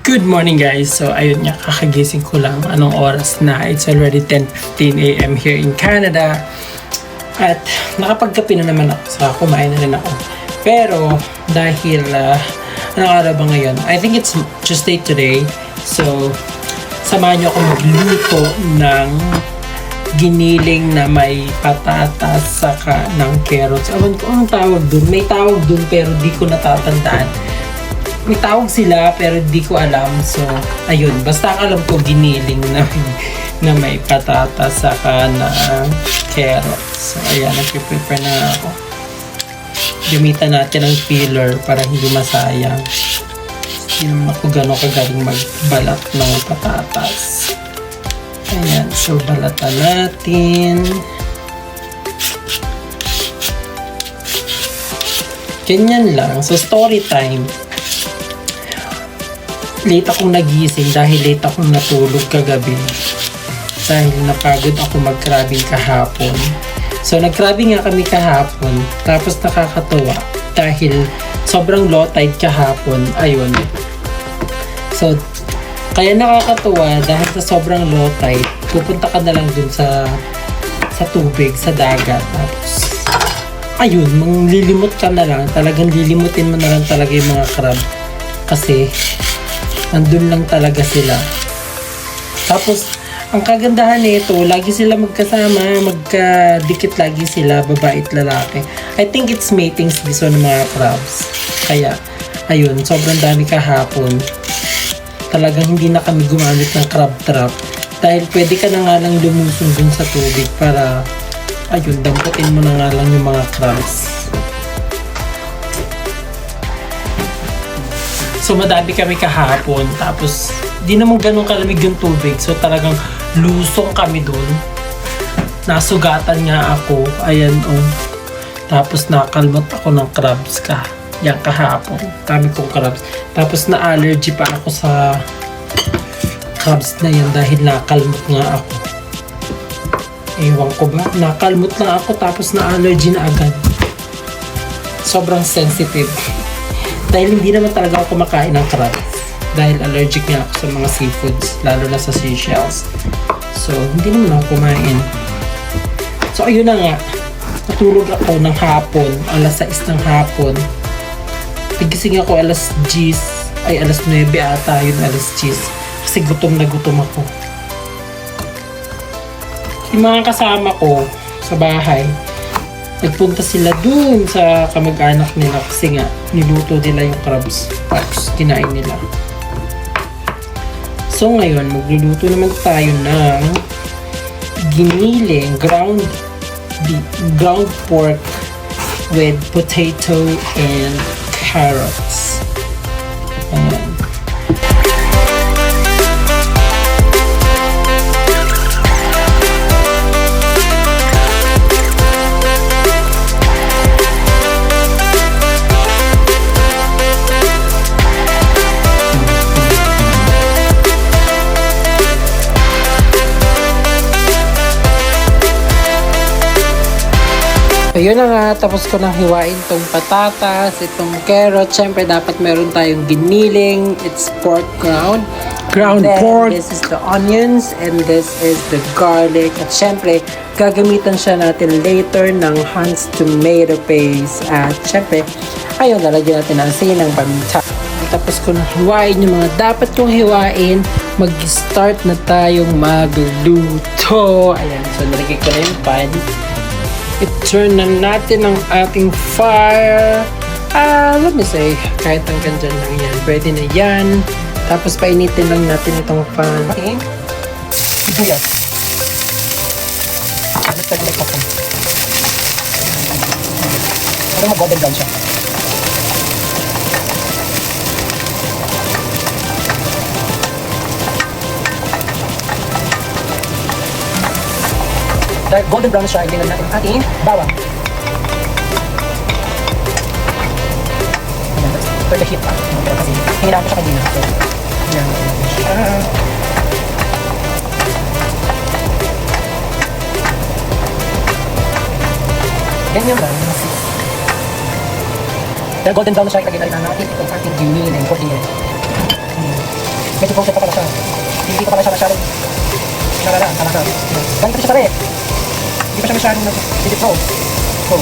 Good morning guys. So ayun nga, kakagising ko lang. Anong oras na? It's already 10:15 a.m. here in Canada. At nakapagkape na naman ako. Saka kumain na rin ako. Pero dahil anong araw ba ngayon? I think it's Tuesday today. So samahan niyo ako magluto ng giniling na may patatas saka ng carrots. Awan ko anong tawag dun. May tawag dun pero di ko natatandaan. May tawag sila pero di ko alam. So, ayun. Basta ang alam ko giniling na may patatas saka na carrots. So, ayan. Nag-prepare na ako. Gamitan natin ang peeler para hindi masayang. Hindi naman ako gano'n kagaling magbalat ng patatas. Ayan. So, balatan natin. Ganyan lang. So, story time. Late akong nagising dahil late akong natulog kagabi. Dahil napagod ako mag-crabbing kahapon. So, nag-crabbing nga kami kahapon. Tapos nakakatuwa dahil sobrang low tide kahapon. Ayun. So, kaya nakakatuwa dahil sa sobrang low tide, pupunta ka na lang dun sa tubig, sa dagat. Tapos, ayun, manglilimot ka na lang. Talagang lilimutin mo na lang talaga yung mga crab. Kasi, andun lang talaga sila. Tapos, ang kagandahan nito, lagi sila magkasama, magkadikit lagi sila, babae at lalaki. I think it's mating season ng mga crabs. Kaya, ayun, sobrang dami kahapon. Talagang hindi na kami gumamit ng crab trap. Dahil pwede ka na nga lang lumusong dun sa tubig para, ayun, damputin mo na nga lang yung mga crabs. So, madami kami kahapon. Tapos, di naman ganun kalamig yung tubig. So, talagang lusong kami dun. Nasugatan nga ako. Ayan, oh. Tapos, nakalmot ako ng crabs yan kahapon. Dami kong crabs. Tapos, na-allergy pa ako sa crabs na yan dahil nakalmot nga ako. Ewan ko ba? Nakalmot na ako tapos na-allergy na agad. Sobrang sensitive. Dahil hindi naman talaga ako kumakain ng crabs. Dahil allergic nga ako sa mga seafoods, lalo na sa seashells. So, hindi naman ako kumain. So, ayun na nga. Natulog ako ng hapon, alas 6 ng hapon. Nagising ako alas 10, ay alas 9 ata, yun alas 10. Kasi gutom na gutom ako. Yung mga kasama ko sa bahay, nagpunta sila dun sa kamag-anak nila kasi nga niluto nila yung crabs tapos kinain nila. So ngayon magluluto naman tayo ng giniling ground pork with potato and carrots. Ayan. Ayun na nga, tapos ko nang hiwain itong patatas, itong carrot. Siyempre, dapat meron tayong giniling. It's pork ground pork. This is the onions and this is the garlic. At siyempre, gagamitan siya natin later ng Hunt's tomato paste. At siyempre, ayun, lalagyan natin ng asin ng paminta. Tapos ko nang hiwain yung mga dapat kong hiwain, mag-start na tayong magluto. Ayan, so nalagay ko na yung pan. I-turn na natin ang ating fire. Let me say, kahit hanggang dyan lang yan. Pwede na yan. Tapos painitin lang natin itong pan. Okay. Sibuyas. Nagtaglag ako. Pero mag-golden brown siya. Dahil golden brown siya, ilagay natin ang ating bawang. Ayan, for the heat pa. Kasi hihirapan siya kanina. So, ayan, siya. Ganyan lang. Dahil golden brown na siya, ilagay na rin natin itong ating giniling for the end. medyo process pa pala siya. Hindi ko pala siya masyadong nalalaan talaga. Ganito siya rin. Hindi pa siya masyadong nag-pro. So,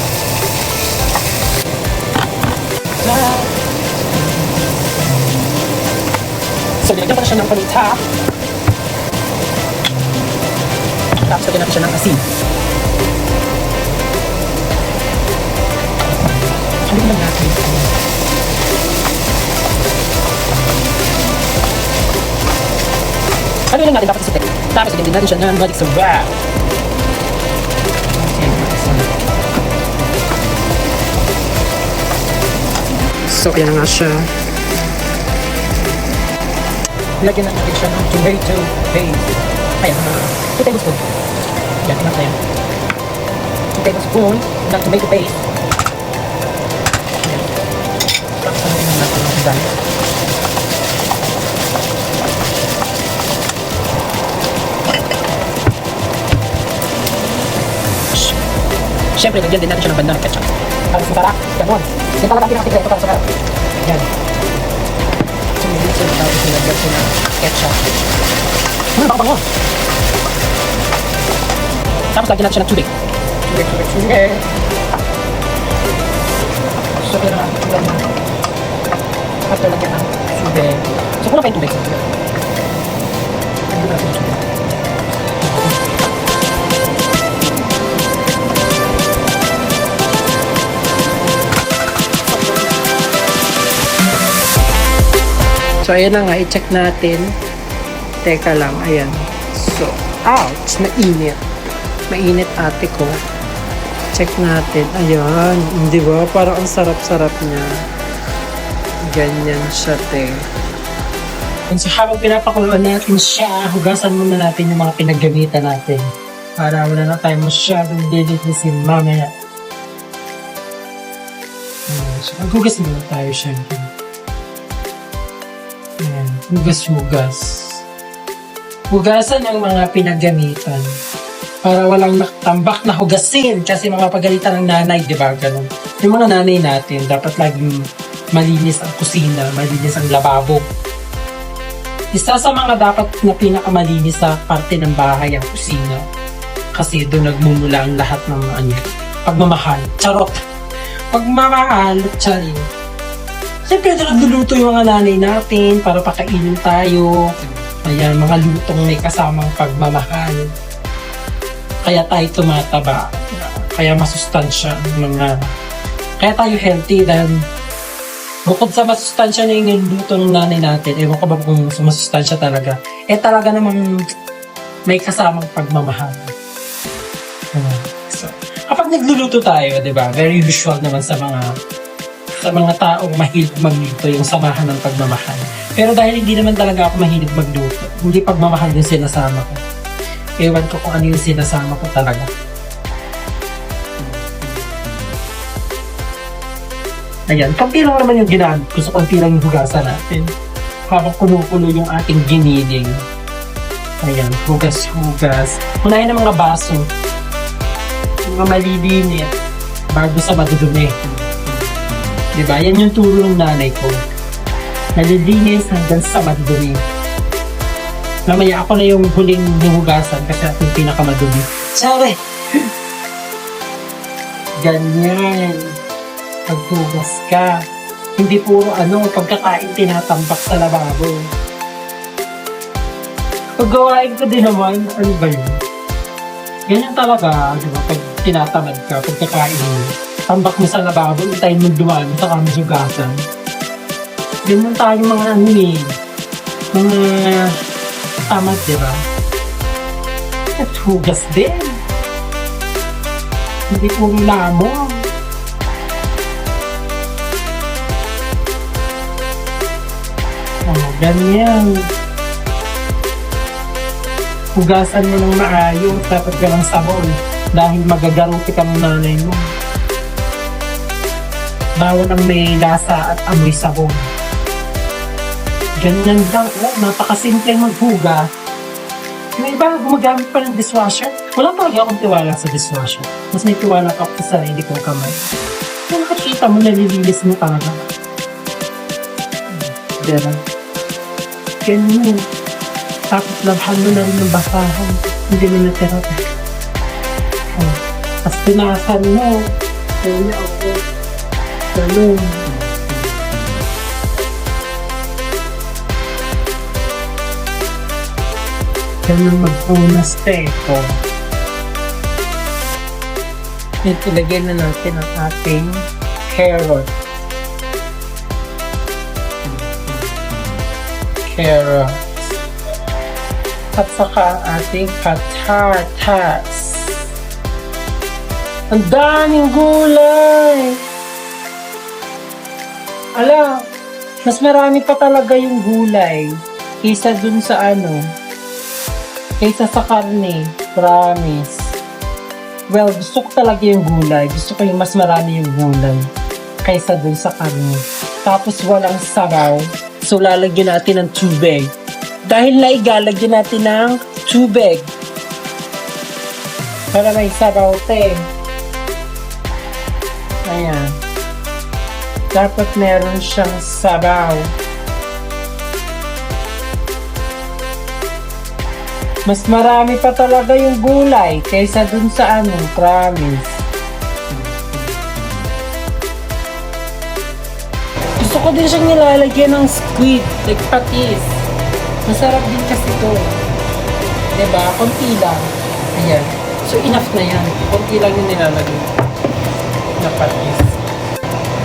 so nilagyan ko na siya ng paminta. Tapos lagyan natin siya ng asin. Hindi naman natin. Ano lang natin dapat sa tek? Tapos lagyan din natin siya ng balik sa wrap. So, ayan na nga siya. Lagyan na natin siya ng tomato paste. Ayan na. 2 tablespoon. Yan, enough na yan. 2 tablespoon ng tomato paste. Ayan. Tapos ano yun natin ng dami. Siyempre, lagyan din natin siya ng bandang ketchup. Para sa sarap. Ganon. Yan talaga ang pinakasikreto para sa sarap. Yan. Sumilitsin tapos nilagyan ko ng ketchup. Bango. Tapos lagyan natin siya ng tubig. Tubig. So, kaya naman tulad na. After lagyan ng tubig. So, kulang pa yung tubig. Lagyan natin yung tubig. So, ayan na nga, i-check natin. Teka lang, ayan. So, ouch! Mainit. Mainit ate ko. Check natin. Ayan. Di ba? Parang ang sarap-sarap niya. Ganyan siya, te. So, habang pinapakuluan natin siya, hugasan muna natin yung mga pinaggamitan natin. Para wala na tayo masyadong deliciousin mamaya. So, maghugas muna tayo syempre. Ayan, hugas-hugas. Hugasan ang mga pinaggamitan para walang nakatambak na hugasin kasi mapapagalitan ng nanay, di ba? Ganun. Yung mga nanay natin, dapat laging malinis ang kusina, malinis ang lababo. Isa sa mga dapat na pinakamalinis sa parte ng bahay ang kusina kasi doon nagmumula ang lahat ng pagmamahal. Charot! Pagmamahal, charing. Siyempre, nagluluto yung mga nanay natin para pakainin tayo. Ayan, mga lutong may kasamang pagmamahal. Kaya tayo tumataba. Kaya masustansya ang mga... Kaya tayo healthy dahil bukod sa masustansya na yung niluto ng nanay natin, ewan ko ba kung masustansya talaga, talaga namang may kasamang pagmamahal. So, kapag nagluluto tayo, di ba, very usual naman sa mga taong mahilig magluto yung samahan ng pagmamahal. Pero dahil hindi naman talaga ako mahilig magluto, hindi pagmamahal yung sinasama ko. Ewan ko kung ano yung sinasama ko talaga. Ayan, konti lang naman yung ginamit ko, so konti lang yung hugasan natin. Habang kulo-kulo yung ating giniling. Ayan, hugas-hugas. Unahin ng mga baso. Mga malilinit bago sa madudumi. Diba? Yan yung turo ng nanay ko. Nalilinis hanggang sa madumi. Mamaya ako na yung huling hinugasan kasi ako yung pinakamadumi. Sabi! Ganyan. Paghugas ka. Hindi puro pagkakain tinatambak sa lababo. Paggawain ko din naman, ano ba yun? Ganyan talaga, diba? Pag tinatamad ka, pagkakain mo. Tambak mo sa lababo, itayin mo dumami, saka mo sugasan. Ganyan tayo mga mga tamad, diba? At hugas din. Hindi puro lamong. Ganyan. Hugasan mo ng maayos, dapat ka ng sabon. Dahil magagaruti ka ng nanay mo. Bawal ang may lasa at amoy sabon. Ganyan lang. Napakasimple maghugas. Yung iba, gumagamit pa ng dishwasher. Wala talaga akong tiwala sa dishwasher. Mas may tiwala ka sa sarili kong kamay. Kung nakikita mo, nalilinis mo talaga. Diba? lagyan mo. Tapos labhan mo na rin ng basahan. Hindi mo natira. Oh. Tapos tinasan mo. Kaya ako. Ganun. Ganun mag-unas teko. Ito, lagyan na natin ang ating carrot. At saka ang ating patatas. Ang daming gulay! Ala, mas marami pa talaga yung gulay kaysa dun sa kaysa sa karne. Promise. Well, gusto ko talaga yung gulay. Gusto ko yung mas marami yung gulay kaysa dun sa karne. Tapos walang sabaw. So, lalagyan natin ng tubig. Dahil naigalagyan natin ng tubig. Para may sabaw, te. Ayan. Dapat meron siyang sabaw. Mas marami pa talaga yung gulay kaysa dun sa promise. Gusto ko din siyang nilalagyan ng squid, like patis. Masarap din kasi ito. Diba? Konti lang. Ayan. So, enough na yan. Konti lang yung nilalagyan na patis.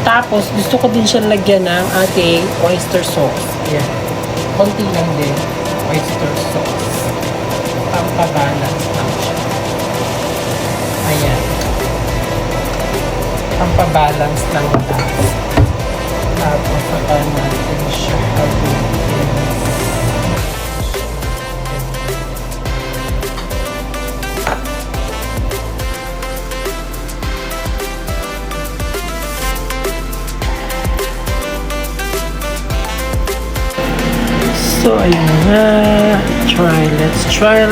Tapos, gusto ko din siyang lagyan ng ating oyster sauce. Ayan. Konti lang din. Oyster sauce. Pampabalance lang siya. Ayan. Pampabalance lang natin. Tapos, saka natin siya haluin. So, ayun na. Let's try.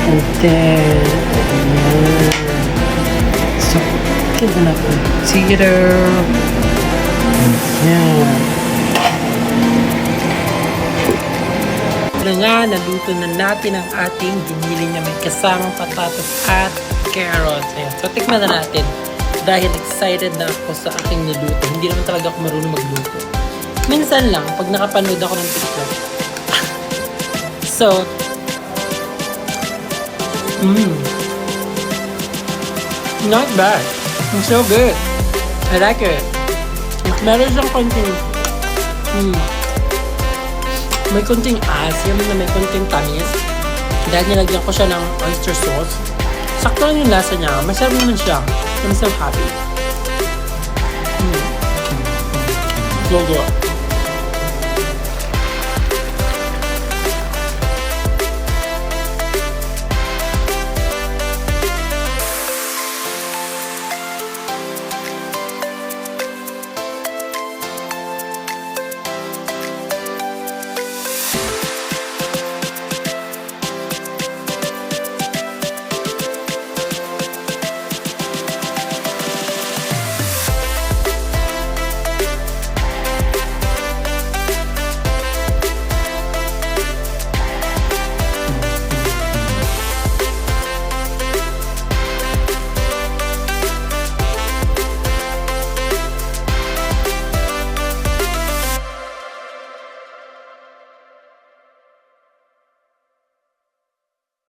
And then, ayan. So, ganda na po. Consider. Ayan. Na nga, naluto na natin ang ating binili na may kasamang patatas at carrots. Ayan. So, tikman na natin. Dahil excited na ako sa aking niluto. Hindi naman talaga ako marunong magluto. Minsan lang, pag nakapanood ako ng TikTok. So, not bad. It's so good. I like it. Meron siyang konting, may konting asim na may konting tamis. Dahil nilagyan ko siya ng oyster sauce. Sakto lang yung lasa niya. Masarap naman siya. I'm so happy. So good.